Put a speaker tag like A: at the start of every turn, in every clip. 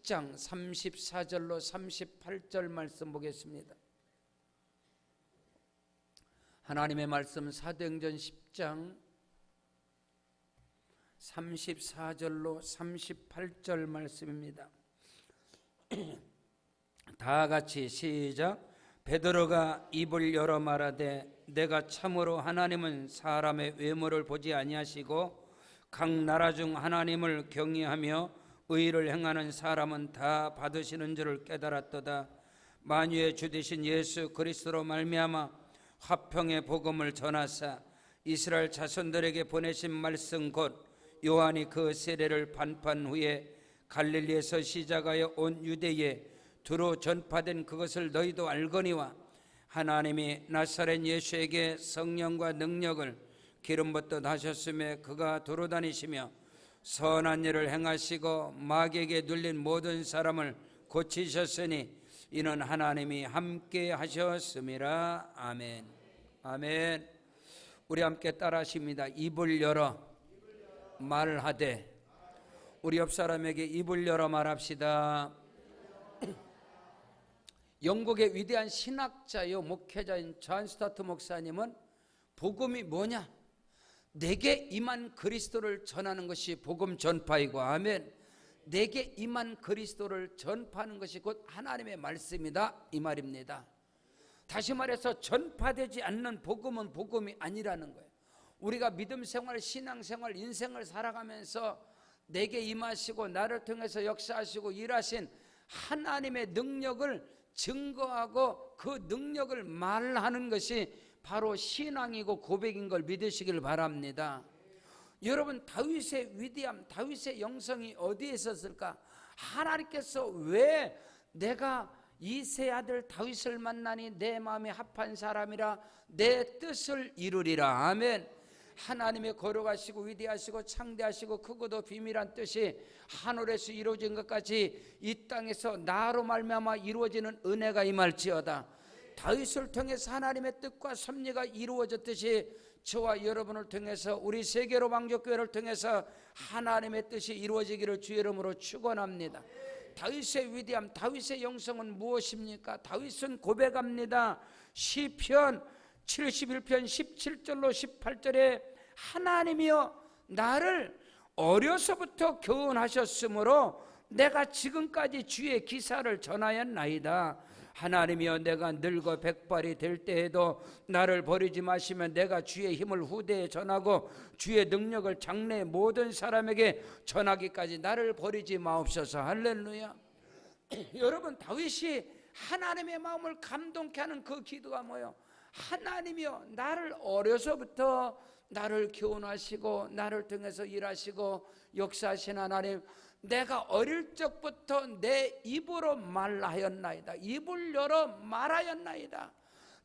A: 10장 34절로 38절 말씀 보겠습니다. 하나님의 말씀 사도행전 10장 34절로 38절 말씀입니다. 다 같이 시작. 베드로가 입을 열어 말하되 내가 참으로 하나님은 사람의 외모를 보지 아니하시고 각 나라 중 하나님을 경외하며 의를 행하는 사람은 다 받으시는 줄을 깨달았도다. 만유의 주 되신 예수 그리스도로 말미암아 화평의 복음을 전하사 이스라엘 자손들에게 보내신 말씀 곧 요한이 그 세례를 반판 후에 갈릴리에서 시작하여 온 유대에 두루 전파된 그것을 너희도 알거니와 하나님이 나사렛 예수에게 성령과 능력을 기름 붓듯 하셨으며 그가 두루 다니시며 선한 일을 행하시고 마귀에게 눌린 모든 사람을 고치셨으니 이는 하나님이 함께 하셨음이라. 아멘. 아멘. 우리 함께 따라하십니다. 입을 열어 말하되. 우리 옆 사람에게 입을 열어 말합시다. 영국의 위대한 신학자요 목회자인 존 스타트 목사님은 복음이 뭐냐? 내게 임한 그리스도를 전하는 것이 복음 전파이고, 아멘. 내게 임한 그리스도를 전파하는 것이 곧 하나님의 말씀이다, 이 말입니다. 다시 말해서 전파되지 않는 복음은 복음이 아니라는 거예요. 우리가 믿음 생활, 신앙 생활, 인생을 살아가면서 내게 임하시고 나를 통해서 역사하시고 일하신 하나님의 능력을 증거하고 그 능력을 말하는 것이 바로 신앙이고 고백인 걸 믿으시길 바랍니다. 여러분, 다윗의 위대함, 다윗의 영성이 어디에 있었을까? 하나님께서 왜 내가 이세 아들 다윗을 만나니 내 마음에 합한 사람이라 내 뜻을 이루리라. 아멘. 하나님의 거룩하시고 위대하시고 창대하시고 크고도 비밀한 뜻이 하늘에서 이루어진 것까지 이 땅에서 나로 말미암아 이루어지는 은혜가 임할지어다. 다윗을 통해서 하나님의 뜻과 섭리가 이루어졌듯이 저와 여러분을 통해서 우리 세계로 왕족교회를 통해서 하나님의 뜻이 이루어지기를 주의 이름으로 축원합니다. 다윗의 위대함, 다윗의 영성은 무엇입니까? 다윗은 고백합니다. 시편 71편 17절로 18절에 하나님이여 나를 어려서부터 교훈하셨으므로 내가 지금까지 주의 기사를 전하였나이다. 하나님이여 내가 늙어 백발이 될 때에도 나를 버리지 마시면 내가 주의 힘을 후대에 전하고 주의 능력을 장래의 모든 사람에게 전하기까지 나를 버리지 마옵소서. 할렐루야. 여러분, 다윗이 하나님의 마음을 감동케 하는 그 기도가 뭐예요? 하나님이여 나를 어려서부터 나를 교훈하시고 나를 통해서 일하시고 역사하신 하나님, 내가 어릴 적부터 내 입으로 말하였나이다. 입을 열어 말하였나이다.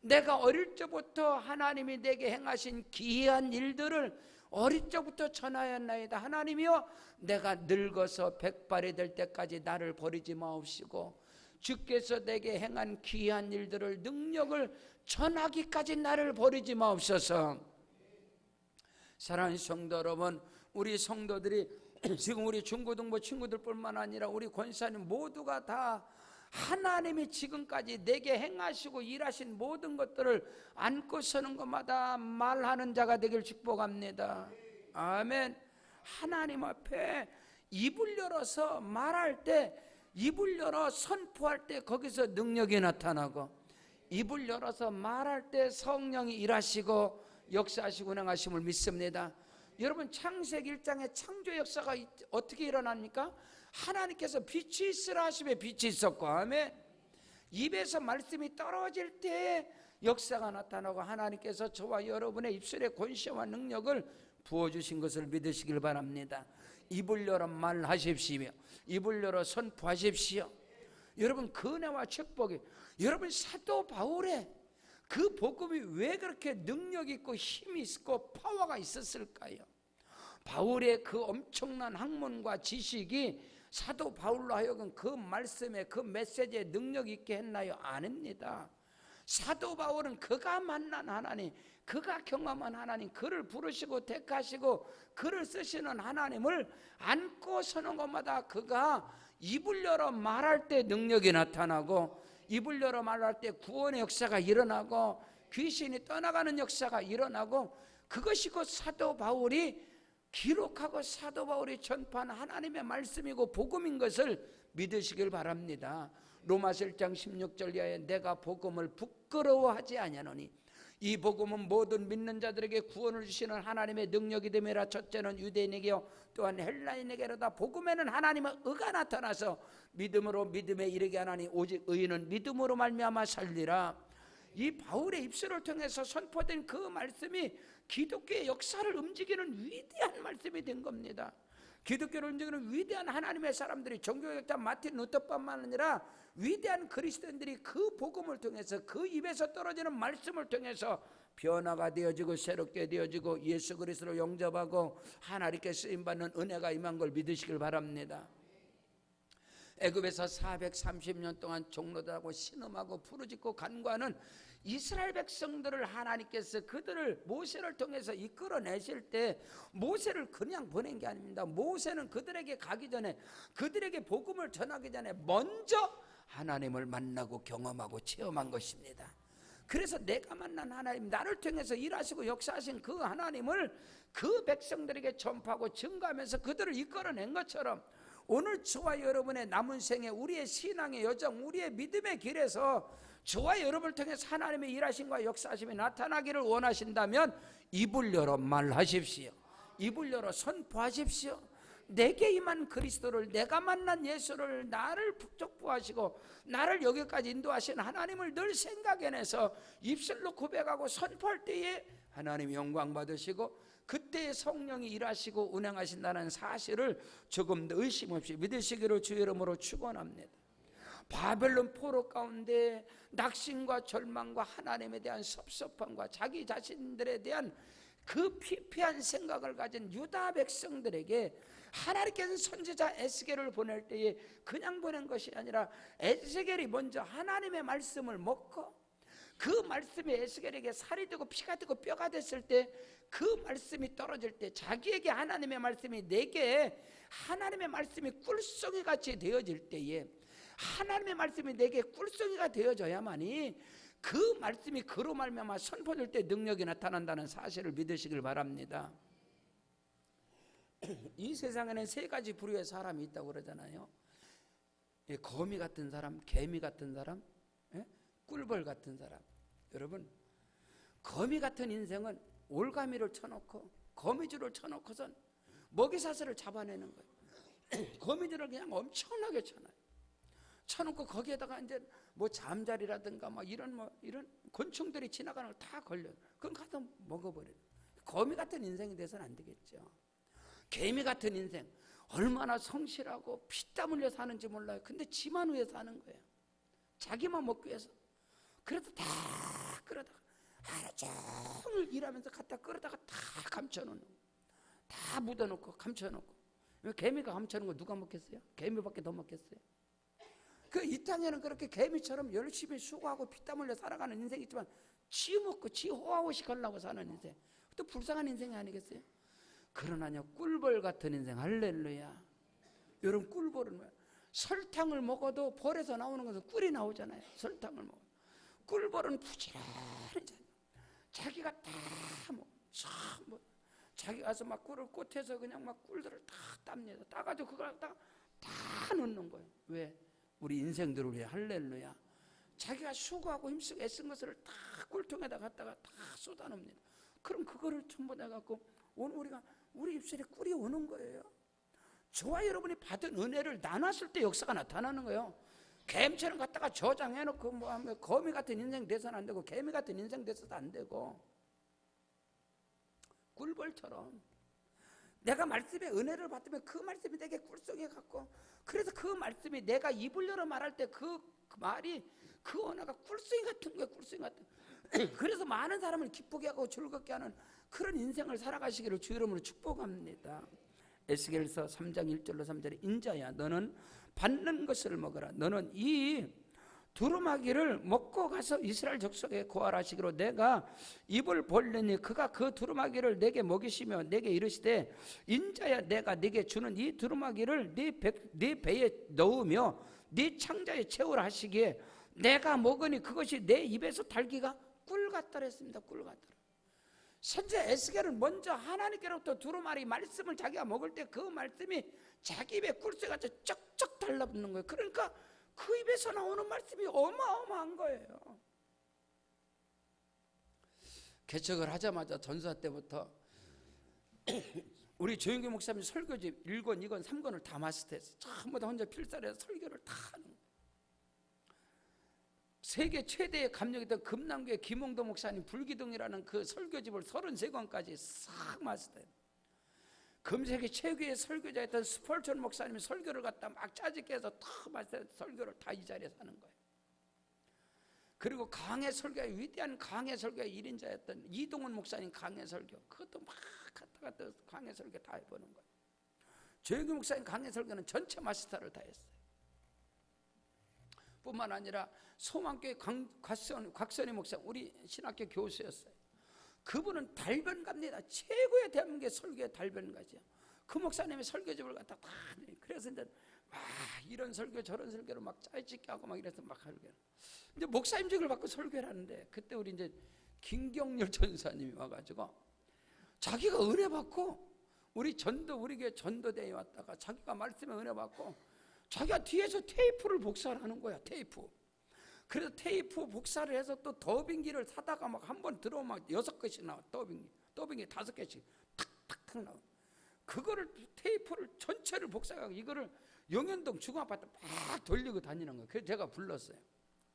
A: 내가 어릴 적부터 하나님이 내게 행하신 기이한 일들을 어릴 적부터 전하였나이다. 하나님이여 내가 늙어서 백발이 될 때까지 나를 버리지 마옵시고 주께서 내게 행한 귀한 일들을 능력을 전하기까지 나를 버리지 마옵소서. 사랑하는 성도 여러분, 우리 성도들이 지금 우리 중고등부 친구들뿐만 아니라 우리 권사님 모두가 다 하나님이 지금까지 내게 행하시고 일하신 모든 것들을 안고 서는 것마다 말하는 자가 되길 축복합니다. 아멘. 하나님 앞에 입을 열어서 말할 때, 입을 열어 선포할 때 거기서 능력이 나타나고, 입을 열어서 말할 때 성령이 일하시고 역사하시고 운행하심을 믿습니다. 여러분, 창세기 1장의 창조 역사가 어떻게 일어납니까? 하나님께서 빛이 있으라 하심에 빛이 있었고, 아멘. 입에서 말씀이 떨어질 때 역사가 나타나고 하나님께서 저와 여러분의 입술에 권세와 능력을 부어주신 것을 믿으시길 바랍니다. 입을 열어 말하십시오. 입을 열어 선포하십시오. 여러분, 그 은혜와 축복이, 여러분, 사도 바울의 그 복음이 왜 그렇게 능력 있고 힘이 있고 파워가 있었을까요? 바울의 그 엄청난 학문과 지식이 사도 바울로 하여금 그 말씀에, 그 메시지에 능력 있게 했나요? 아닙니다. 사도 바울은 그가 만난 하나님, 그가 경험한 하나님, 그를 부르시고 택하시고 그를 쓰시는 하나님을 안고 서는 것마다 그가 입을 열어 말할 때 능력이 나타나고, 입을 열어 말할 때 구원의 역사가 일어나고, 귀신이 떠나가는 역사가 일어나고, 그것이 곧 사도 바울이 기록하고 사도 바울이 전파한 하나님의 말씀이고 복음인 것을 믿으시길 바랍니다. 로마서 1장 16절 이하에 내가 복음을 부끄러워하지 아니하노니 이 복음은 모든 믿는 자들에게 구원을 주시는 하나님의 능력이 됨이라. 첫째는 유대인에게요 또한 헬라인에게로다. 복음에는 하나님의 의가 나타나서 믿음으로 믿음에 이르게 하나니 오직 의인은 믿음으로 말미암아 살리라. 이 바울의 입술을 통해서 선포된 그 말씀이 기독교의 역사를 움직이는 위대한 말씀이 된 겁니다. 기독교를 움직이는 위대한 하나님의 사람들이, 종교학자 마틴 루터뿐만 아니라 위대한 그리스도인들이 그 복음을 통해서, 그 입에서 떨어지는 말씀을 통해서 변화가 되어지고 새롭게 되어지고 예수 그리스도를 영접하고 하나님께 쓰임받는 은혜가 임한 걸 믿으시길 바랍니다. 애굽에서 430년 동안 종로들하고 신음하고 부르짖고 간구하는 이스라엘 백성들을 하나님께서 그들을 모세를 통해서 이끌어내실 때 모세를 그냥 보낸 게 아닙니다. 모세는 그들에게 가기 전에, 그들에게 복음을 전하기 전에 먼저 하나님을 만나고 경험하고 체험한 것입니다. 그래서 내가 만난 하나님, 나를 통해서 일하시고 역사하신 그 하나님을 그 백성들에게 전파하고 증거하면서 그들을 이끌어낸 것처럼 오늘 저와 여러분의 남은 생에 우리의 신앙의 여정, 우리의 믿음의 길에서 저와 여러분을 통해서 하나님의 일하심과 역사하심이 나타나기를 원하신다면 입을 열어 말하십시오. 입을 열어 선포하십시오. 내게 임한 그리스도를, 내가 만난 예수를, 나를 족보하시고 나를 여기까지 인도하신 하나님을 늘 생각해내서 입술로 고백하고 선포할 때에 하나님이 영광 받으시고 그때의 성령이 일하시고 운행하신다는 사실을 조금 더 의심 없이 믿으시기를 주의 이름으로 축원합니다. 바벨론 포로 가운데 낙심과 절망과 하나님에 대한 섭섭함과 자기 자신들에 대한 그 피폐한 생각을 가진 유다 백성들에게 하나님께서 선지자 에스겔을 보낼 때에 그냥 보낸 것이 아니라 에스겔이 먼저 하나님의 말씀을 먹고 그 말씀이 에스겔에게 살이 되고 피가 되고 뼈가 됐을 때, 그 말씀이 떨어질 때 자기에게 하나님의 말씀이, 내게 하나님의 말씀이 꿀송이 같이 되어질 때에, 하나님의 말씀이 내게 꿀송이가 되어져야만이 그 말씀이 그로 말미암아 선포될 때 능력이 나타난다는 사실을 믿으시길 바랍니다. 이 세상에는 세 가지 부류의 사람이 있다고 그러잖아요. 거미 같은 사람, 개미 같은 사람, 꿀벌 같은 사람. 여러분, 거미 같은 인생은 올가미를 쳐놓고 거미줄을 쳐놓고선 먹이사슬을 잡아내는 거예요. 거미줄을 그냥 엄청나게 쳐놔요. 쳐놓고 거기에다가 이제 뭐 잠자리라든가 막 이런 곤충들이 지나가는 걸 다 걸려요. 그럼 가서 먹어버려요. 거미 같은 인생이 돼서는 안 되겠죠. 개미 같은 인생, 얼마나 성실하고 피땀 흘려 사는지 몰라요. 근데 지만 위해 사는 거예요. 자기만 먹기 위해서. 그래도 다 끌어다가 하루 종일 일하면서 갖다 끌어다가 다 감춰놓는 거, 다 묻어놓고 감춰놓고. 개미가 감춰놓은 거 누가 먹겠어요? 개미밖에 더 먹겠어요? 그 이 땅에는 그렇게 개미처럼 열심히 수고하고 피땀 흘려 살아가는 인생이 있지만 지 먹고 지 호화호식 하려고 사는 인생, 또 불쌍한 인생이 아니겠어요? 그러나요, 꿀벌 같은 인생. 할렐루야. 여러분, 꿀벌은 뭐야? 설탕을 먹어도 벌에서 나오는 것은 꿀이 나오잖아요. 설탕을 먹어. 꿀벌은 부지런히 자기가 다 자기 가서 막 꿀을 꽃에서 그냥 막 꿀들을 다 땁니다. 따가지고 그걸 다 넣는 거예요. 왜? 우리 인생들을 위해. 할렐루야. 자기가 수고하고 힘쓰고 애쓴 것을 다 꿀통에다 갖다가 다 쏟아놉니다. 그럼 그거를 전부 다 갖고 오늘 우리 입술에 꿀이 오는 거예요. 저와 여러분이 받은 은혜를 나눴을 때 역사가 나타나는 거예요. 개미처럼 갖다가 저장해놓고 뭐 하면 거미 같은 인생 돼서는 안 되고 개미 같은 인생 돼서도 안 되고, 꿀벌처럼 내가 말씀의 은혜를 받으면 그 말씀이 내게 꿀송이 갖고, 그래서 그 말씀이 내가 입을 열어 말할 때 그 말이, 그 언어가 꿀송이 같은 거예요. 꿀송이 같은. 그래서 많은 사람을 기쁘게 하고 즐겁게 하는 그런 인생을 살아가시기를 주 이름으로 축복합니다. 에스겔서 3장 1절로 3절에 인자야, 너는 받는 것을 먹어라. 너는 이 두루마기를 먹고 가서 이스라엘 족속에 고발하시기로 내가 입을 벌리니 그가 그 두루마기를 내게 먹이시며 내게 이르시되 인자야 내가 네게 주는 이 두루마기를 네 배에 넣으며 네 창자에 채우라 하시기에 내가 먹으니 그것이 내 입에서 달기가 꿀 같더라 했습니다. 꿀 같더라. 선지자 에스겔은 먼저 하나님께로부터 두루마리 말씀을 자기가 먹을 때 그 말씀이 자기 입에 꿀쇠같이 쩍쩍 달라붙는 거예요. 그러니까 그 입에서 나오는 말씀이 어마어마한 거예요. 개척을 하자마자 전사 때부터 우리 조영기 목사님 설교집 1권, 2권, 3권을 다 마스터했어요. 전부 다 혼자 필사해서 설교를 다 하는 거예요. 세계 최대의 감력이던 금남교회 김홍도 목사님 불기둥이라는 그 설교집을 33권까지 싹 마스터했어요. 금세계 최고의 설교자였던 스펄전 목사님이 설교를 갖다 막 짜집게 해서 다 마스터해서 설교를 다 이 자리에서 하는 거예요. 그리고 강해 설교의 위대한 강해 설교의 1인자였던 이동훈 목사님 강해 설교, 그것도 막 갖다 강해 설교 다 해보는 거예요. 조영기 목사님 강해 설교는 전체 마스터를 다 했어요. 뿐만 아니라 소망교회 곽선희 목사, 우리 신학교 교수였어요. 그분은 달변가입니다. 최고의 대한민국의 설교의 달변가죠. 그 목사님의 설교집을 갖다 다 그래서 이제 이런 설교 저런 설교를 막 짜집게 하고 막 이래서 막 설교. 이제 목사님직을 받고 설교를 하는데 그때 우리 이제 김경률 전사님이 와가지고 자기가 은혜 받고 우리 교회 전도대에 왔다가 자기가 말씀에 은혜 받고 자기가 뒤에서 테이프를 복사를 하는 거야. 테이프. 그래서 테이프 복사를 해서 또 더빙기를 사다가 막 한 번 들어오면 막 6개씩 나와. 더빙기 5개씩 탁탁탁 나와. 그거를 테이프를 전체를 복사하고 이거를 영현동 중앙아파트 막 돌리고 다니는 거예요. 그래서 제가 불렀어요.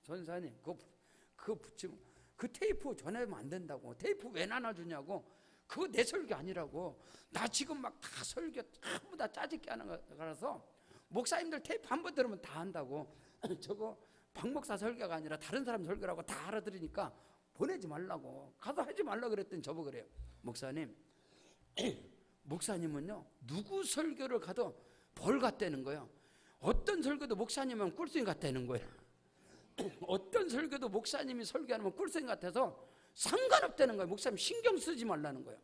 A: 전사님 그거 붙이면 그 테이프 전화하면 안 된다고. 테이프 왜 나눠주냐고. 그거 내 설교 아니라고. 나 지금 막 다 설교 전부 다 짜집게 하는 거라서 목사님들 테이프 한 번 들으면 다 한다고. 저거 박 목사 설교가 아니라 다른 사람 설교라고 다 알아들으니까 보내지 말라고. 가서 하지 말라고 그랬더니 저보고 그래요. 목사님은요 누구 설교를 가도 벌 같다는 거예요. 어떤 설교도 목사님은 꿀송이 같다는 거예요. 어떤 설교도 목사님이 설교하면 꿀송이 같아서 상관없다는 거예요. 목사님 신경 쓰지 말라는 거예요.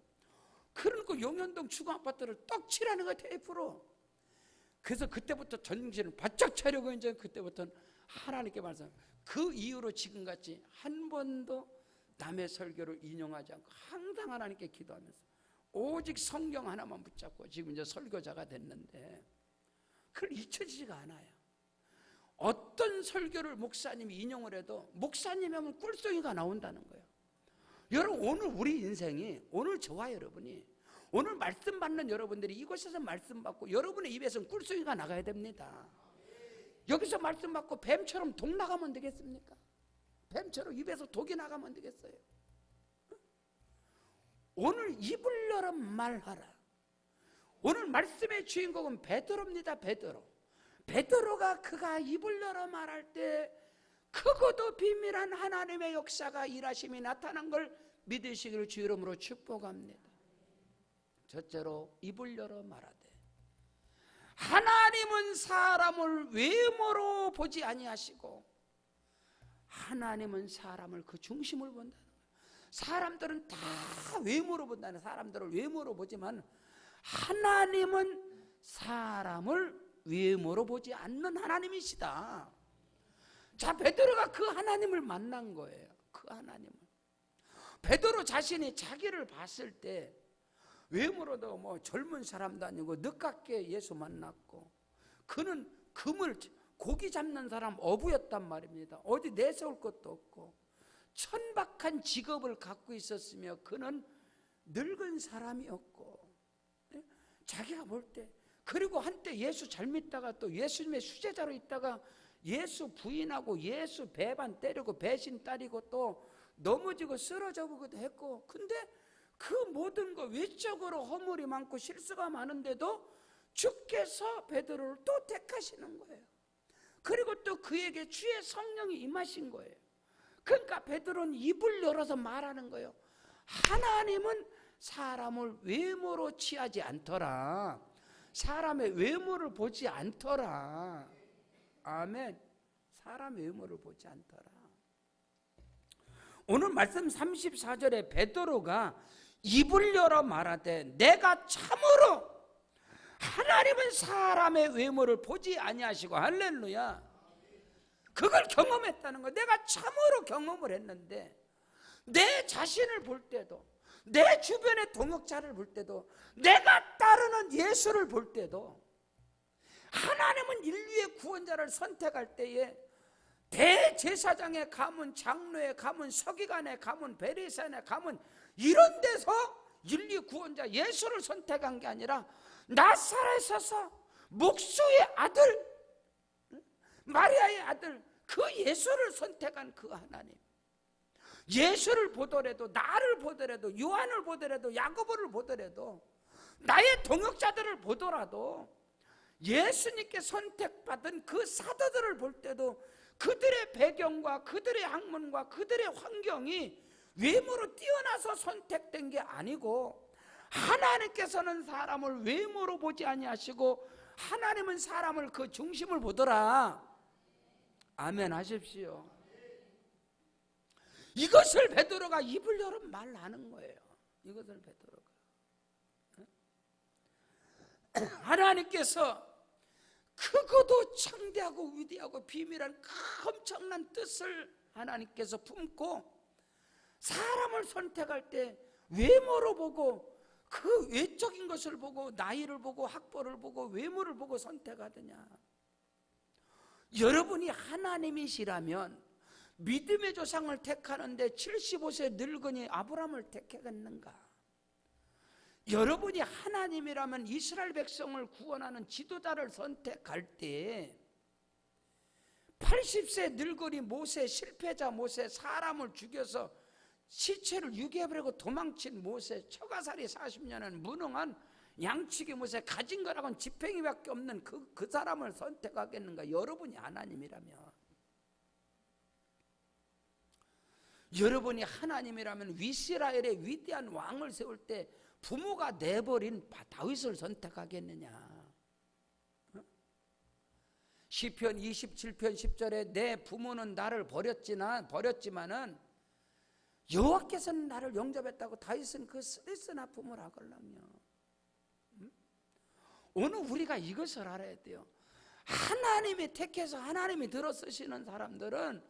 A: 그러니까 용현동 주거아파트를 떡칠하는 거예요. 테이프로. 그래서 그때부터 정신을 바짝 차리고 이제 그때부터는 하나님께 말씀. 그 이후로 지금같이 한 번도 남의 설교를 인용하지 않고 항상 하나님께 기도하면서 오직 성경 하나만 붙잡고 지금 이제 설교자가 됐는데 그걸 잊혀지지가 않아요. 어떤 설교를 목사님이 인용을 해도 목사님 하면 꿀송이가 나온다는 거예요. 여러분 오늘 우리 인생이 오늘 저와 여러분이 오늘 말씀 받는 여러분들이 이곳에서 말씀 받고 여러분의 입에서는 꿀송이가 나가야 됩니다. 여기서 말씀 받고 뱀처럼 독 나가면 되겠습니까? 뱀처럼 입에서 독이 나가면 되겠어요? 오늘 입을 열어 말하라. 오늘 말씀의 주인공은 베드로입니다. 베드로가 그가 입을 열어 말할 때 크고도 비밀한 하나님의 역사가 일하심이 나타난 걸 믿으시기를 주 이름으로 축복합니다. 첫째로 입을 열어 말하되 하나님은 사람을 외모로 보지 아니하시고 하나님은 사람을 그 중심을 본다는 거예요. 사람들은 다 외모로 본다는 사람들을 외모로 보지만 하나님은 사람을 외모로 보지 않는 하나님이시다. 자, 베드로가 그 하나님을 만난 거예요. 그 하나님을. 베드로 자신이 자기를 봤을 때 외모로도 뭐 젊은 사람도 아니고 늦깎게 예수 만났고 그는 고기 잡는 사람 어부였단 말입니다. 어디 내세울 것도 없고 천박한 직업을 갖고 있었으며 그는 늙은 사람이었고 자기가 볼 때 그리고 한때 예수 잘 믿다가 또 예수님의 수제자로 있다가 예수 부인하고 예수 배반 때리고 배신 따리고 또 넘어지고 쓰러져 보기도 했고 근데 그 모든 거 외적으로 허물이 많고 실수가 많은데도 주께서 베드로를 또 택하시는 거예요. 그리고 또 그에게 주의 성령이 임하신 거예요. 그러니까 베드로는 입을 열어서 말하는 거예요. 하나님은 사람을 외모로 취하지 않더라. 사람의 외모를 보지 않더라. 아멘. 사람의 외모를 보지 않더라. 오늘 말씀 34절에 베드로가 입을 열어 말하되 내가 참으로 하나님은 사람의 외모를 보지 아니하시고, 할렐루야, 그걸 경험했다는 거야. 내가 참으로 경험을 했는데 내 자신을 볼 때도, 내 주변의 동역자를 볼 때도, 내가 따르는 예수를 볼 때도, 하나님은 인류의 구원자를 선택할 때에 대제사장의 가문, 장로의 가문, 서기관의 가문, 베리사의 가문, 이런 데서 인류 구원자 예수를 선택한 게 아니라 나사렛에서 목수의 아들, 마리아의 아들, 그 예수를 선택한 그 하나님. 예수를 보더라도, 나를 보더라도, 요한을 보더라도, 야고보를 보더라도, 나의 동역자들을 보더라도, 예수님께 선택받은 그 사도들을 볼 때도 그들의 배경과 그들의 학문과 그들의 환경이 외모로 뛰어나서 선택된 게 아니고, 하나님께서는 사람을 외모로 보지 아니하시고 하나님은 사람을 그 중심을 보더라. 아멘 하십시오. 이것을 베드로가 입을 열어 말하는 거예요. 이것을 베드로가, 하나님께서 크고도 창대하고 위대하고 비밀한 엄청난 뜻을 하나님께서 품고 사람을 선택할 때 외모로 보고, 그 외적인 것을 보고, 나이를 보고, 학벌을 보고, 외모를 보고 선택하느냐. 여러분이 하나님이시라면 믿음의 조상을 택하는데 75세 늙은이 아브라함을 택하겠는가? 여러분이 하나님이라면 이스라엘 백성을 구원하는 지도자를 선택할 때 80세 늙은이 모세, 실패자 모세, 사람을 죽여서 시체를 유괴해버리고 도망친 모세, 처가살이 40년은 무능한 양치기 모세, 가진 거라고는 지팽이밖에 없는 그 사람을 선택하겠는가? 여러분이 하나님이라면. 여러분이 하나님이라면 이스라엘의 위대한 왕을 세울 때 부모가 내버린 다윗을 선택하겠느냐? 시편 27편 10절에 내 부모는 나를 버렸지만은 여호와께서는 나를 영접했다고 다윗은 그 쓰리쓴 아픔을 하걸라며. 오늘 우리가 이것을 알아야 돼요. 하나님이 택해서 하나님이 들어 쓰시는 사람들은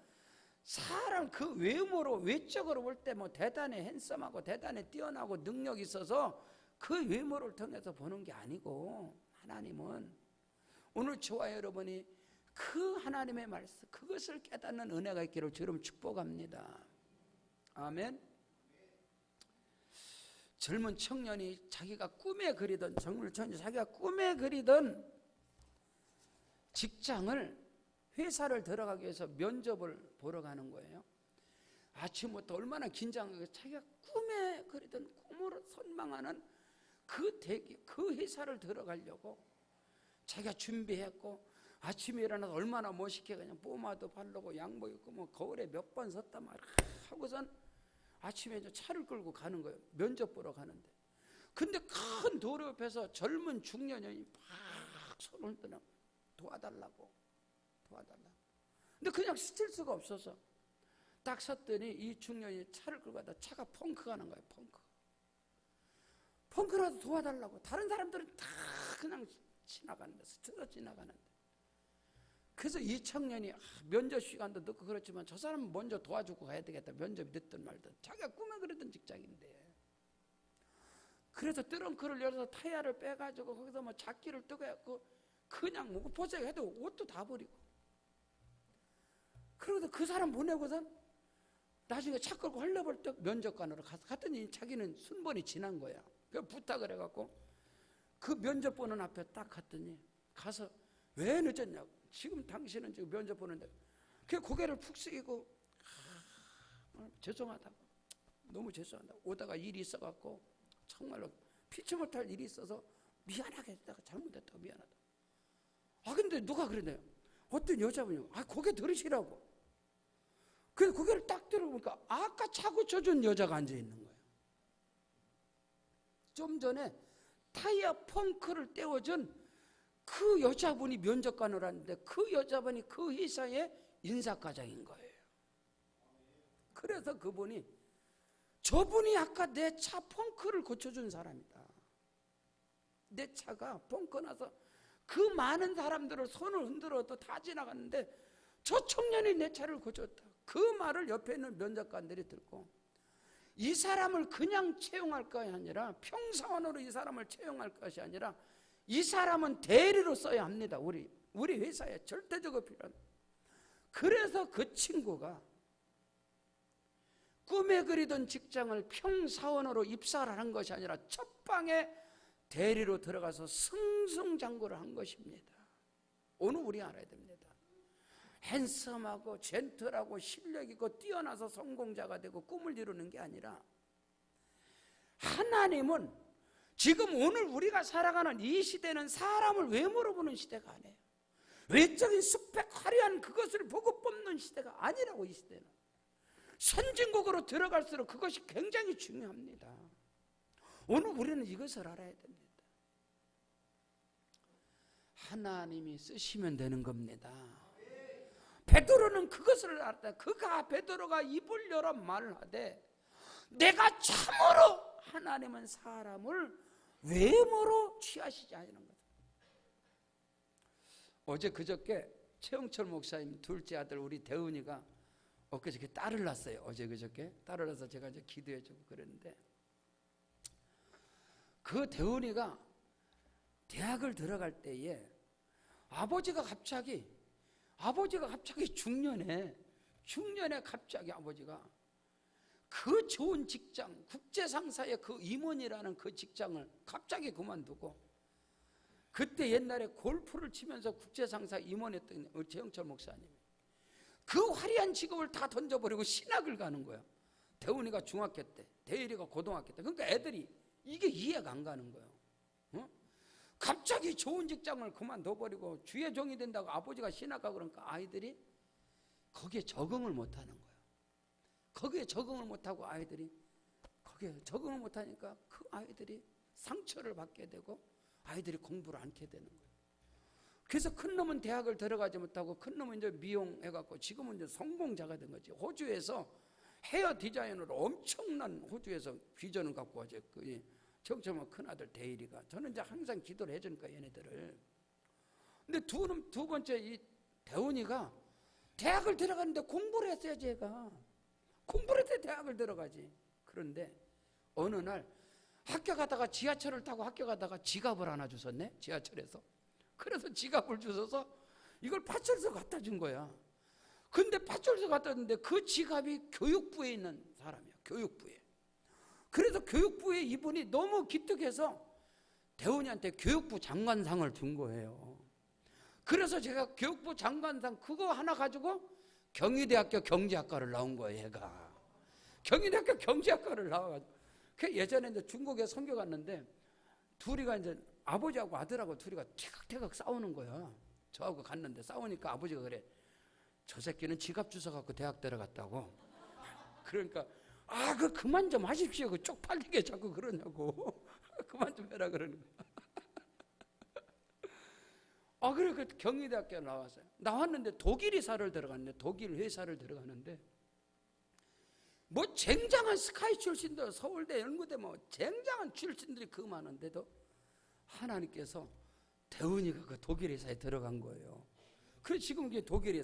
A: 사람 그 외모로, 외적으로 볼 때 뭐 대단히 핸섬하고 대단히 뛰어나고 능력이 있어서 그 외모를 통해서 보는 게 아니고, 하나님은 오늘 저와 여러분이 그 하나님의 말씀, 그것을 깨닫는 은혜가 있기를 주름 축복합니다. 아멘. 젊은 청년이 자기가 꿈에 그리던, 자기가 꿈에 그리던 직장을, 회사를 들어가기 위해서 면접을 보러 가는 거예요. 아침부터 얼마나 긴장하고 자기가 꿈에 그리던, 꿈으로 선망하는 그 회사를 들어가려고 자기가 준비했고, 아침에 일어나서 얼마나 멋있게 그냥 뽀마도 바르고 양복 입고 뭐 거울에 몇 번 섰단 말이야. 하고선 아침에 이제 차를 끌고 가는 거예요. 면접 보러 가는데. 근데 큰 도로 옆에서 젊은 중년이 막 손을 드는, 도와달라고. 근데 그냥 스칠 수가 없어서 딱 섰더니 이 중년이 차를 끌고 가다 차가 펑크가 난 거예요. 펑크라도 도와달라고. 다른 사람들은 다 그냥 지나가는데, 스쳐 지나가는데. 그래서 이 청년이 면접 시간도 늦고 그렇지만 저 사람은 먼저 도와주고 가야 되겠다. 면접이 늦든 말든. 자기가 꿈에 그리던 직장인데. 그래서 트렁크를 열어서 타이어를 빼가지고 거기서 뭐 잡기를 뜨고 해갖고 그냥 뭐 포장해도 옷도 다 버리고. 그러고서 그 사람 보내고선 나중에 차 끌고 헐레벌떡 면접관으로 갔더니 자기는 순번이 지난 거야. 그래서 부탁을 해갖고 그 면접 보는 앞에 딱 갔더니, 가서 왜 늦었냐고. 지금 당신은 지금 면접 보는데. 그 고개를 푹 숙이고, 죄송하다고, 너무 죄송하다고, 오다가 일이 있어갖고 정말로 피치 못할 일이 있어서 미안하게 했다가 잘못했다고 미안하다. 근데 누가 그러네요. 어떤 여자분이 고개 들으시라고. 그래서 고개를 딱 들어보니까 아까 차고 쳐준 여자가 앉아있는 거예요. 좀 전에 타이어 펑크를 떼어준 그 여자분이 면접관을 하는데, 그 여자분이 그 회사의 인사과장인 거예요. 그래서 저분이 아까 내 차 펑크를 고쳐준 사람이다. 내 차가 펑크 나서 그 많은 사람들을 손을 흔들어도 다 지나갔는데 저 청년이 내 차를 고쳤다. 그 말을 옆에 있는 면접관들이 듣고 이 사람을 그냥 채용할 것이 아니라 평사원으로 이 사람을 채용할 것이 아니라 이 사람은 대리로 써야 합니다. 우리 회사에 절대적으로 필요한. 그래서 그 친구가 꿈에 그리던 직장을 평사원으로 입사를 한 것이 아니라 첫방에 대리로 들어가서 승승장구를 한 것입니다. 오늘 우리 알아야 됩니다. 핸섬하고 젠틀하고 실력있고 뛰어나서 성공자가 되고 꿈을 이루는 게 아니라 하나님은 지금 오늘 우리가 살아가는 이 시대는 사람을 외모로 보는 시대가 아니에요. 외적인 스펙 화려한 그것을 보고 뽑는 시대가 아니라고. 이 시대는 선진국으로 들어갈수록 그것이 굉장히 중요합니다. 오늘 우리는 이것을 알아야 됩니다. 하나님이 쓰시면 되는 겁니다. 베드로는 그것을 알았다. 베드로가 입을 열어 말하되 내가 참으로 하나님은 사람을 외모로 취하시지 않는 것. 어제 그저께 최영철 목사님 둘째 아들 우리 대은이가 엊그저께 딸을 낳았어요. 어제 그저께 딸을 낳아서 제가 이제 기도해주고 그랬는데 그 대은이가 대학을 들어갈 때에 아버지가 갑자기 중년에 갑자기 아버지가 그 좋은 직장 국제상사의 그 임원이라는 그 직장을 갑자기 그만두고 그때 옛날에 골프를 치면서 국제상사 임원했던 우리 최영철 목사님이 그 화려한 직업을 다 던져버리고 신학을 가는 거야. 대훈이가 중학교 때, 대일이가 고등학교 때. 그러니까 애들이 이게 이해가 안 가는 거예요. 어? 갑자기 좋은 직장을 그만둬버리고 주의 종이 된다고 아버지가 신학하고 그러니까 아이들이 거기에 적응을 못하는 거예요. 거기에 적응을 못하고 아이들이 거기에 적응을 못하니까 그 아이들이 상처를 받게 되고 아이들이 공부를 않게 되는 거예요. 그래서 큰 놈은 대학을 들어가지 못하고 큰 놈은 이제 미용해갖고 지금은 이제 성공자가 된 거지. 호주에서 헤어 디자이너로 엄청난 호주에서 비전을 갖고 와서 정점은 큰아들 대일이가 저는 이제 항상 기도를 해주니까 얘네들을. 근데 두 번째 이 대훈이가 대학을 들어가는데 공부를 했어야지. 얘가 공부를 했을 때 대학을 들어가지. 그런데 어느 날 학교 가다가 지하철을 타고 학교 가다가 지갑을 하나 주셨네. 지하철에서. 그래서 지갑을 주셔서 이걸 파출소 갖다 준 거야. 근데 파출소 갖다 줬는데 그 지갑이 교육부에 있는 사람이야. 교육부에. 그래서 교육부에 이분이 너무 기특해서 대훈이한테 교육부 장관상을 준 거예요. 그래서 제가 교육부 장관상 그거 하나 가지고 경희대학교 경제학과를 나온 거예요. 얘가 경희대학교 경제학과를 나와가지고 예전에 이제 중국에 선교 갔는데 둘이가 이제 아버지하고 아들하고 둘이가 티격태격 싸우는 거야. 저하고 갔는데 싸우니까 아버지가 그래. 저 새끼는 지갑 주워 갖고 대학 들어갔다고. 그러니까 그만 좀 하십시오. 그 쪽팔리게 자꾸 그러냐고. 그만 좀 해라 그러는 거야. 그래 그 경희대학교 나왔어요. 나왔는데 독일 회사를 들어갔는데 독일 회사를 들어가는데 뭐 쟁장한 스카이 출신들 서울대 연구대 뭐 쟁장한 출신들이 그 많은데도 하나님께서 대훈이가 그 독일 회사에 들어간 거예요. 그래서 지금 이게 독일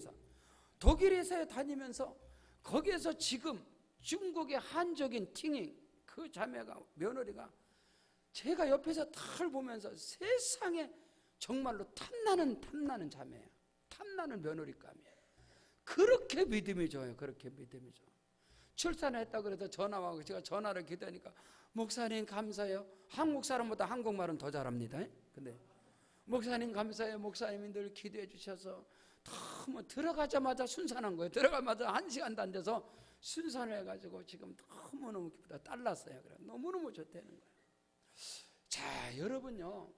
A: 회사에 다니면서 거기에서 지금 중국의 한적인 팅잉 그 자매가 며느리가 제가 옆에서 다 보면서 세상에 정말로 탐나는 자매야. 탐나는 며느리감이에요. 그렇게 믿음이 좋아요. 그렇게 믿음이 좋아. 출산을 했다 그래서 전화 와서 제가 전화를 기다리니까 목사님 감사해요. 한국 사람보다 한국말은 더 잘합니다. 근데 목사님 감사해요. 목사님이 늘 기도해 주셔서 너무 들어가자마자 순산한 거예요. 들어가자마자 1시간도 안 돼서 순산을 해가지고 지금 너무너무 기쁘다. 딸 났어요. 그래. 너무너무 좋다는 거예요. 자, 여러분요.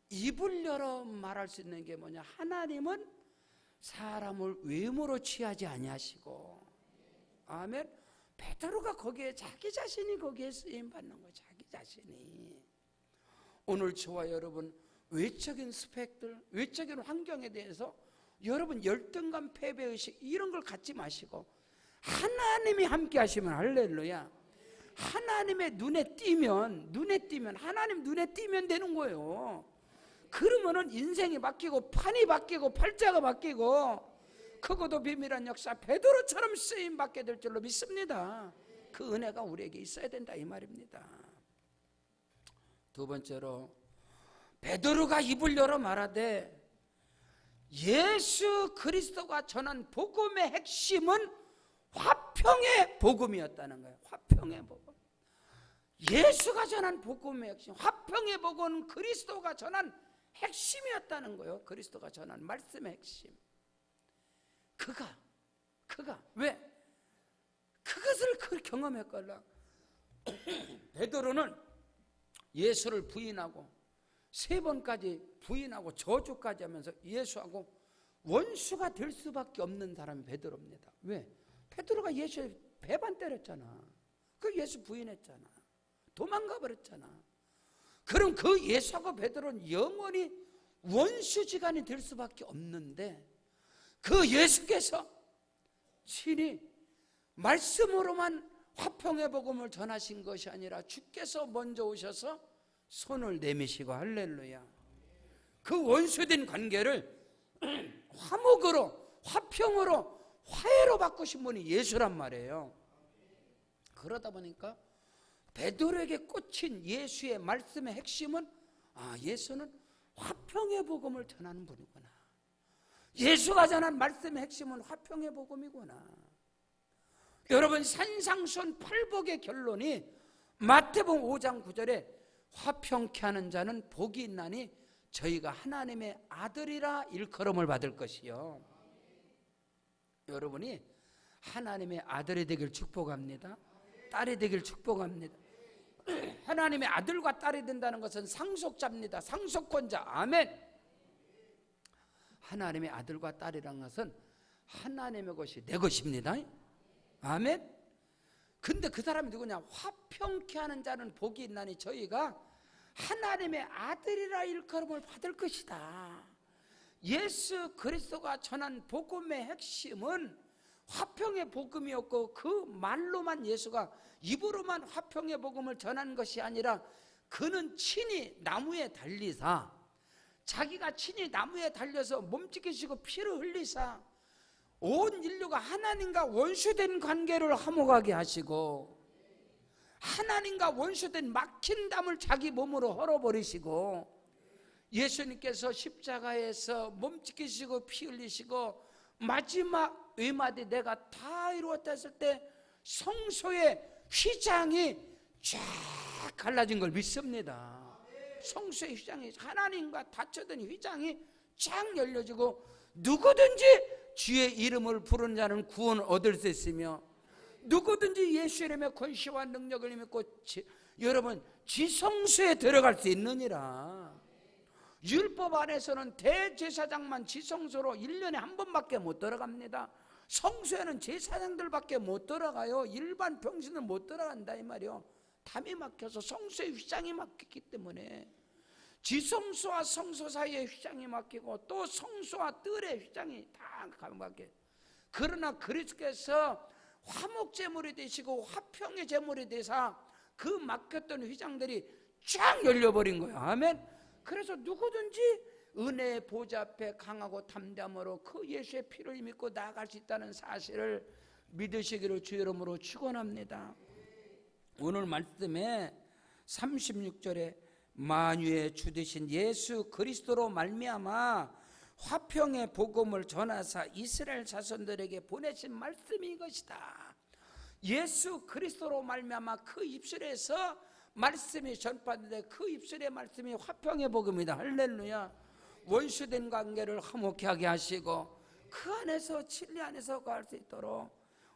A: 입을 열어 말할 수 있는 게 뭐냐? 하나님은 사람을 외모로 취하지 아니하시고, 아멘. 베드로가 거기에 자기 자신이 거기에 쓰임 받는 거예요. 자기 자신이. 오늘 저와 여러분 외적인 스펙들, 외적인 환경에 대해서 여러분 열등감, 패배의식 이런 걸 갖지 마시고 하나님이 함께 하시면 할렐루야. 하나님의 눈에 띄면 하나님 눈에 띄면 되는 거예요. 그러면은 인생이 바뀌고 판이 바뀌고 팔자가 바뀌고 크고도 비밀한 역사 베드로처럼 쓰임 받게 될 줄로 믿습니다. 그 은혜가 우리에게 있어야 된다 이 말입니다. 두 번째로 베드로가 입을 열어 말하되 예수 그리스도가 전한 복음의 핵심은 화평의 복음이었다는 거예요. 화평의 복음. 예수가 전한 복음의 핵심, 화평의 복음은 그리스도가 전한 핵심이었다는 거예요. 그리스도가 전한 말씀의 핵심. 그가 왜? 그것을 경험했걸라. 베드로는 예수를 부인하고 3번까지 부인하고 저주까지 하면서 예수하고 원수가 될 수밖에 없는 사람이 베드로입니다. 왜? 베드로가 예수의 배반 때렸잖아. 그 예수 부인했잖아. 도망가 버렸잖아. 그럼 그 예수하고 베드로는 영원히 원수지간이 될 수밖에 없는데 그 예수께서 친히 말씀으로만 화평의 복음을 전하신 것이 아니라 주께서 먼저 오셔서 손을 내미시고 할렐루야. 그 원수된 관계를 화목으로, 화평으로, 화해로 바꾸신 분이 예수란 말이에요. 그러다 보니까 베드로에게 꽂힌 예수의 말씀의 핵심은 예수는 화평의 복음을 전하는 분이구나. 예수가 전한 말씀의 핵심은 화평의 복음이구나. 여러분 산상수훈 팔복의 결론이 마태복음 5장 9절에 화평케 하는 자는 복이 있나니 저희가 하나님의 아들이라 일컬음을 받을 것이요. 여러분이 하나님의 아들이 되길 축복합니다. 딸이 되길 축복합니다. 하나님의 아들과 딸이 된다는 것은 상속자입니다. 상속권자. 아멘. 하나님의 아들과 딸이라는 것은 하나님의 것이 내 것입니다. 아멘. 근데 그 사람이 누구냐? 화평케 하는 자는 복이 있나니 저희가 하나님의 아들이라 일컬음을 받을 것이다. 예수 그리스도가 전한 복음의 핵심은 화평의 복음이었고 그 말로만 예수가 입으로만 화평의 복음을 전한 것이 아니라 그는 친히 나무에 달리사 자기가 친히 나무에 달려서 몸짓기시고 피를 흘리사 온 인류가 하나님과 원수된 관계를 화목하게 하시고 하나님과 원수된 막힌 담을 자기 몸으로 헐어버리시고 예수님께서 십자가에서 몸짓기시고 피 흘리시고 마지막 외마디 내가 다 이루었다 했을 때 성소의 휘장이 쫙 갈라진 걸 믿습니다. 성소의 휘장이 하나님과 닫혀든 휘장이 쫙 열려지고 누구든지 주의 이름을 부르는 자는 구원 얻을 수 있으며 누구든지 예수 이름의 권세와 능력을 믿고 여러분 지성소에 들어갈 수 있느니라. 율법 안에서는 대제사장만 지성소로 1년에 한 번밖에 못 들어갑니다. 성소에는 제사장들밖에 못 들어가요. 일반 병신은 못 들어간다 이 말이요. 담이 막혀서 성소의 휘장이 막혔기 때문에 지성소와 성소 사이에 휘장이 막히고 또 성소와 뜰의 휘장이 다 막혀. 그러나 그리스도께서 화목제물이 되시고 화평의 제물이 되사 그 막혔던 휘장들이 쫙 열려버린 거예요. 아멘. 그래서 누구든지 은혜의 보좌 앞에 강하고 담대함으로 그 예수의 피를 믿고 나아갈 수 있다는 사실을 믿으시기를 주 이름으로 축원합니다. 오늘 말씀에 36절에 만유의 주 되신 예수 그리스도로 말미암아 화평의 복음을 전하사 이스라엘 자손들에게 보내신 말씀이 이것이다. 예수 그리스도로 말미암아 그 입술에서 말씀이 전파되는데 그 입술의 말씀이 화평의 복음이다. 할렐루야. 원수된 관계를 화목케 하게 하시고 그 안에서 진리 안에서 거할 수 있도록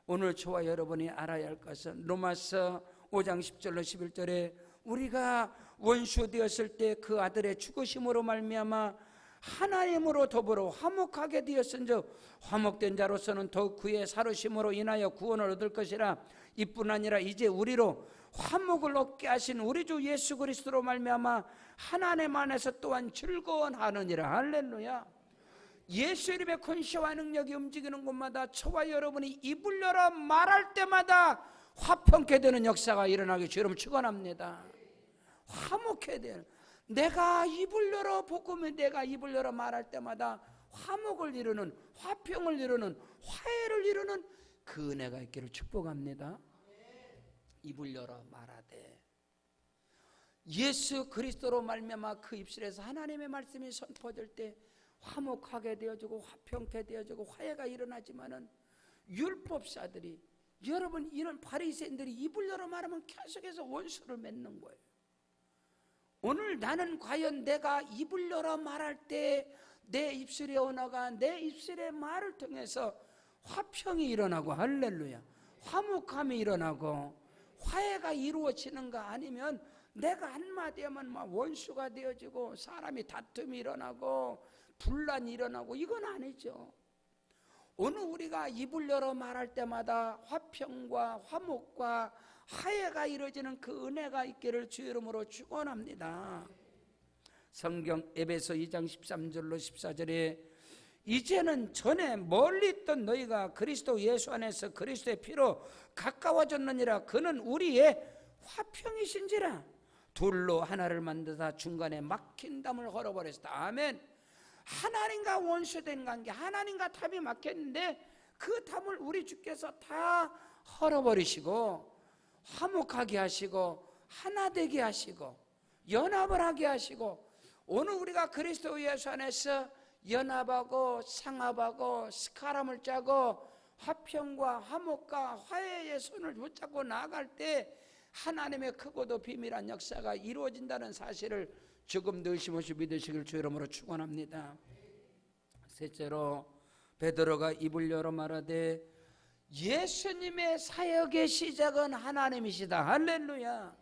A: 오늘 저와 여러분이 알아야 할 것은 로마서 5장 10절로 11절에 우리가 원수 되었을 때 그 아들의 죽으심으로 말미암아 하나님으로 더불어 화목하게 되었은즉 화목된 자로서는 더욱 그의 살으심으로 인하여 구원을 얻을 것이라. 이뿐 아니라 이제 우리로 화목을 얻게 하신 우리 주 예수 그리스도로 말미암아 하나님 안에서 또한 즐거워하느니라. 할렐루야. 예수 이름의 권세와 능력이 움직이는 곳마다 저와 여러분이 입을 열어 말할 때마다 화평케 되는 역사가 일어나기 주여 축원합니다. 화목해야 돼요. 내가 입을 열어 복음에 내가 입을 열어 말할 때마다 화목을 이루는, 화평을 이루는, 화해를 이루는 그 은혜가 있기를 축복합니다. 입을 열어 말하되 예수 그리스도로 말미암아 그 입술에서 하나님의 말씀이 선포될 때 화목하게 되어지고 화평케 되어지고 화해가 일어나지만은 율법사들이, 여러분 이런 바리새인들이 입을 열어 말하면 계속해서 원수를 맺는 거예요. 오늘 나는 과연 내가 입을 열어 말할 때 내 입술의 언어가 내 입술의 말을 통해서 화평이 일어나고 할렐루야 화목함이 일어나고 화해가 이루어지는가, 아니면 내가 한마디 하면 막 원수가 되어지고 사람이 다툼이 일어나고 분란이 일어나고, 이건 아니죠. 오늘 우리가 입을 열어 말할 때마다 화평과 화목과 화해가 이루어지는 그 은혜가 있기를 주 이름으로 축원합니다. 성경 에베소 2장 13절로 14절에 이제는 전에 멀리 있던 너희가 그리스도 예수 안에서 그리스도의 피로 가까워졌느니라. 그는 우리의 화평이신지라. 둘로 하나를 만드사 중간에 막힌 담을 헐어버렸다. 아멘. 하나님과 원수된 관계, 하나님과 담이 막혔는데 그 담을 우리 주께서 다 헐어버리시고 화목하게 하시고 하나 되게 하시고 연합을 하게 하시고, 오늘 우리가 그리스도 예수 안에서 연합하고 상합하고 스카람을 짜고 화평과 화목과 화해의 손을 붙잡고 나아갈 때 하나님의 크고도 비밀한 역사가 이루어진다는 사실을 조금 더 의심 없이 믿으시길 주 이름으로 축원합니다. 셋째로 베드로가 입을 열어 말하되 예수님의 사역의 시작은 하나님이시다. 할렐루야.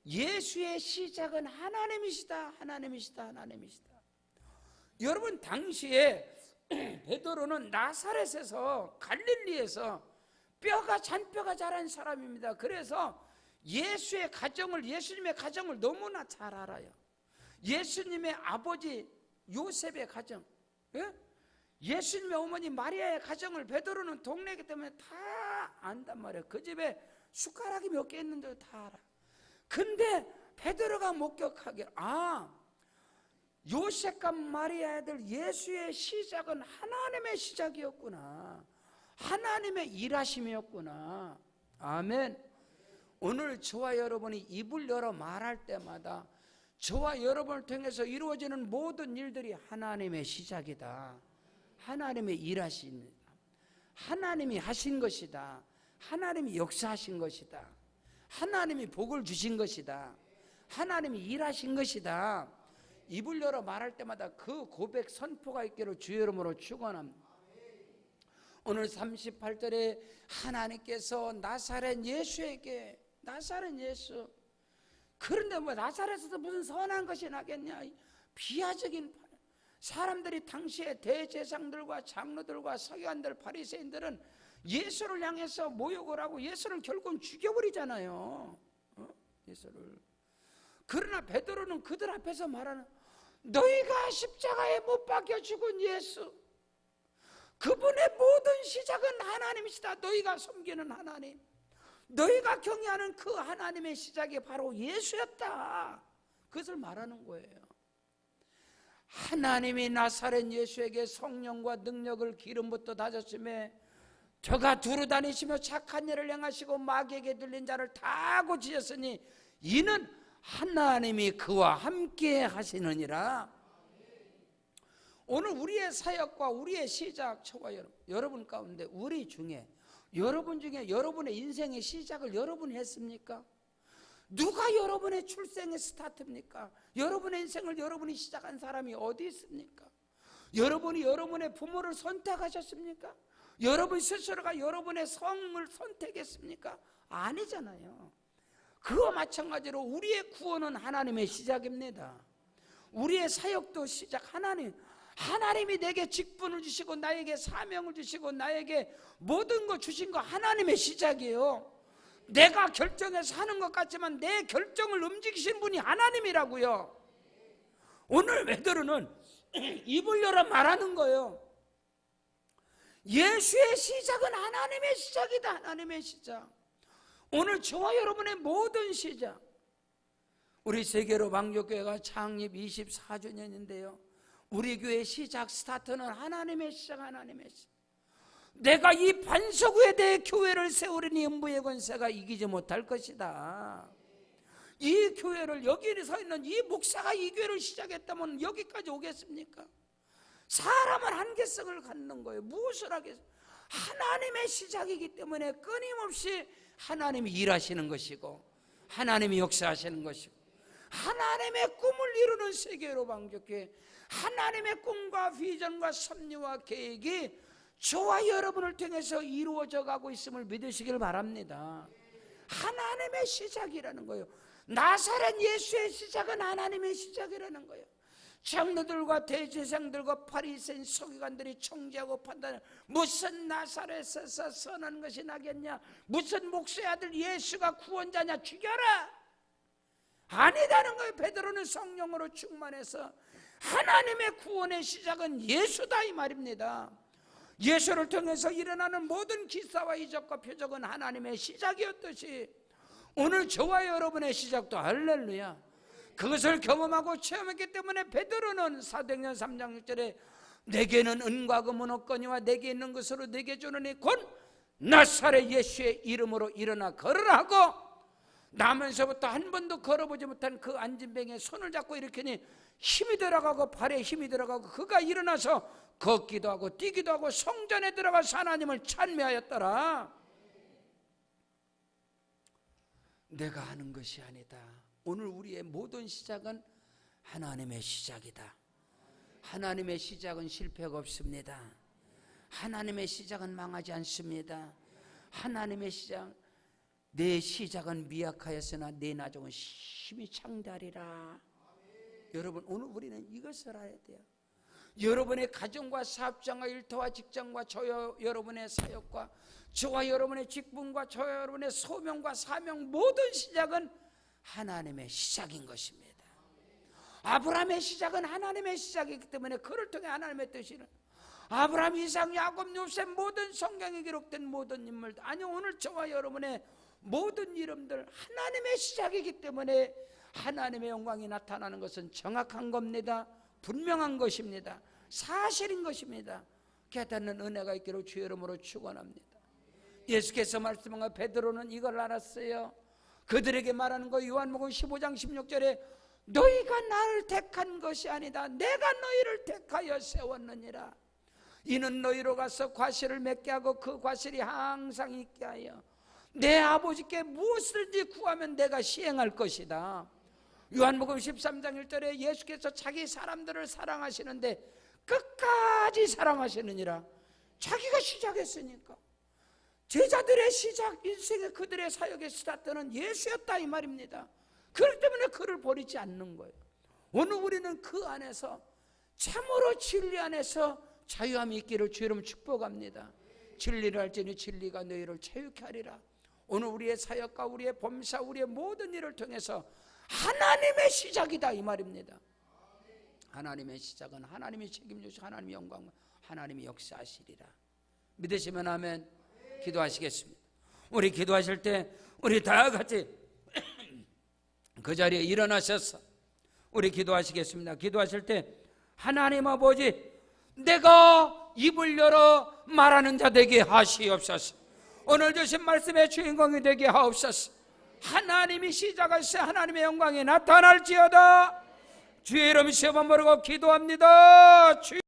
A: 예수의 시작은 하나님이시다. 하나님이시다. 하나님이시다. 여러분 당시에 베드로는 나사렛에서 갈릴리에서 잔뼈가 자란 사람입니다. 그래서 예수님의 가정을 너무나 잘 알아요. 예수님의 아버지 요셉의 가정, 예수님의 어머니 마리아의 가정을 베드로는 동네이기 때문에 다 안단 말이에요. 그 집에 숟가락이 몇 개 있는데도 다 알아. 근데 베드로가 목격하길, 요셉과 마리아의 아들 예수의 시작은 하나님의 시작이었구나. 하나님의 일하심이었구나. 아멘. 오늘 저와 여러분이 입을 열어 말할 때마다 저와 여러분을 통해서 이루어지는 모든 일들이 하나님의 시작이다. 하나님의 일하신, 하나님이 하신 것이다. 하나님이 역사하신 것이다. 하나님이 복을 주신 것이다. 하나님이 일하신 것이다. 입을 열어 말할 때마다 그 고백 선포가 있기를 주의 이름으로 축원합니다. 오늘 38절에 하나님께서 나사렛 예수에게, 나사렛 예수, 그런데 뭐 나사렛에서 무슨 선한 것이 나겠냐, 비하적인 사람들이 당시에 대제사장들과 장로들과 서기관들 바리새인들은 예수를 향해서 모욕을 하고 예수를 결국은 죽여버리잖아요. 예수를. 그러나 베드로는 그들 앞에서 말하는, 너희가 십자가에 못 박혀 죽은 예수, 그분의 모든 시작은 하나님이시다. 너희가 섬기는 하나님, 너희가 경외하는 그 하나님의 시작이 바로 예수였다. 그것을 말하는 거예요. 하나님이 나사렛 예수에게 성령과 능력을 기름부터 다졌음에 저가 두루 다니시며 착한 일을 행하시고 마귀에게 들린 자를 다 고치셨으니 이는 하나님이 그와 함께 하시느니라. 오늘 우리의 사역과 우리의 시작, 저와 여러분 가운데 여러분 중에 여러분의 인생의 시작을 여러분이 했습니까? 누가 여러분의 출생의 스타트입니까? 여러분의 인생을 여러분이 시작한 사람이 어디 있습니까? 여러분이 여러분의 부모를 선택하셨습니까? 여러분 스스로가 여러분의 성을 선택했습니까? 아니잖아요. 그와 마찬가지로 우리의 구원은 하나님의 시작입니다. 우리의 사역도 시작, 하나님이 내게 직분을 주시고 나에게 사명을 주시고 나에게 모든 거 주신 거 하나님의 시작이에요. 내가 결정해서 하는 것 같지만 내 결정을 움직이신 분이 하나님이라고요. 오늘 베드로는 입을 열어 말하는 거예요. 예수의 시작은 하나님의 시작이다. 하나님의 시작. 오늘 저와 여러분의 모든 시작, 우리 세계로 방교교회가 창립 24주년인데요 우리 교회 시작 스타트는 하나님의 시작, 하나님의 시작. 내가 이 반석 위에 대해 교회를 세우려니 음부의 권세가 이기지 못할 것이다. 이 교회를, 여기 서 있는 이 목사가 이 교회를 시작했다면 여기까지 오겠습니까? 사람은 한계성을 갖는 거예요. 무엇을 하겠어요? 하나님의 시작이기 때문에 끊임없이 하나님이 일하시는 것이고 하나님이 역사하시는 것이고 하나님의 꿈을 이루는 세계로 방족해 하나님의 꿈과 비전과 섭리와 계획이 저와 여러분을 통해서 이루어져 가고 있음을 믿으시길 바랍니다. 하나님의 시작이라는 거예요. 나사렛 예수의 시작은 하나님의 시작이라는 거예요. 장로들과 대제사장들과 바리새인 서기관들이 청지하고 판단해, 무슨 나사렛에서 선한 것이 나겠냐, 무슨 목수의 아들 예수가 구원자냐, 죽여라. 아니다는 거예요. 베드로는 성령으로 충만해서 하나님의 구원의 시작은 예수다 이 말입니다. 예수를 통해서 일어나는 모든 기사와 이적과 표적은 하나님의 시작이었듯이 오늘 저와 여러분의 시작도 할렐루야, 그것을 경험하고 체험했기 때문에 베드로는 사도행전 3장 6절에 내게는 은과 금은 없거니와 내게 있는 것으로 내게 주노니 곧 나사렛 예수의 이름으로 일어나 걸으라 하고, 나면서부터 한 번도 걸어보지 못한 그 안진뱅이의 손을 잡고 일으키니 힘이 들어가고 발에 힘이 들어가고 그가 일어나서 걷기도 하고 뛰기도 하고 성전에 들어가서 하나님을 찬미하였더라. 내가 하는 것이 아니다. 오늘 우리의 모든 시작은 하나님의 시작이다. 하나님의 시작은 실패가 없습니다. 하나님의 시작은 망하지 않습니다. 하나님의 시작, 내 시작은 미약하였으나 내 나중은 심히 창대하리라. 여러분, 오늘 우리는 이것을 알아야 돼요. 여러분의 가정과 사업장과 일터와 직장과 여러분의 사역과 저와 여러분의 직분과 저와 여러분의 소명과 사명, 모든 시작은 하나님의 시작인 것입니다. 아브라함의 시작은 하나님의 시작이기 때문에 그를 통해 하나님의 뜻이는 아브라함, 이삭, 야곱, 요셉 모든 성경에 기록된 모든 인물들, 아니 오늘 저와 여러분의 모든 이름들 하나님의 시작이기 때문에 하나님의 영광이 나타나는 것은 정확한 겁니다. 분명한 것입니다. 사실인 것입니다. 깨닫는 은혜가 있기를 주의 이름으로 축원합니다. 예수께서 말씀한 베드로는 이걸 알았어요. 그들에게 말하는 거 요한복음 15장 16절에 너희가 나를 택한 것이 아니다. 내가 너희를 택하여 세웠느니라. 이는 너희로 가서 과실을 맺게 하고 그 과실이 항상 있게 하여 내 아버지께 무엇을지 구하면 내가 시행할 것이다. 요한복음 13장 1절에 예수께서 자기 사람들을 사랑하시는데 끝까지 사랑하시느니라. 자기가 시작했으니까 제자들의 시작, 인생의 그들의 사역의 스타트는 예수였다 이 말입니다. 그렇기 때문에 그를 버리지 않는 거예요. 오늘 우리는 그 안에서 참으로 진리 안에서 자유함이 있기를 주의 이름 축복합니다. 진리를 알지니 진리가 너희를 자유케 하리라. 오늘 우리의 사역과 우리의 범사, 우리의 모든 일을 통해서 하나님의 시작이다 이 말입니다. 하나님의 시작은 하나님이 책임지시고 하나님의 영광과 하나님이 역사하시리라. 믿으시면 아멘. 기도하시겠습니다. 우리 기도하실 때 우리 다 같이 그 자리에 일어나셔서 우리 기도하시겠습니다. 기도하실 때 하나님 아버지, 내가 입을 열어 말하는 자 되게 하시옵소서. 오늘 주신 말씀의 주인공이 되게 하옵소서. 하나님이 시작하시어 하나님의 영광이 나타날지어다. 주의 이름 세번 부르고 기도합니다.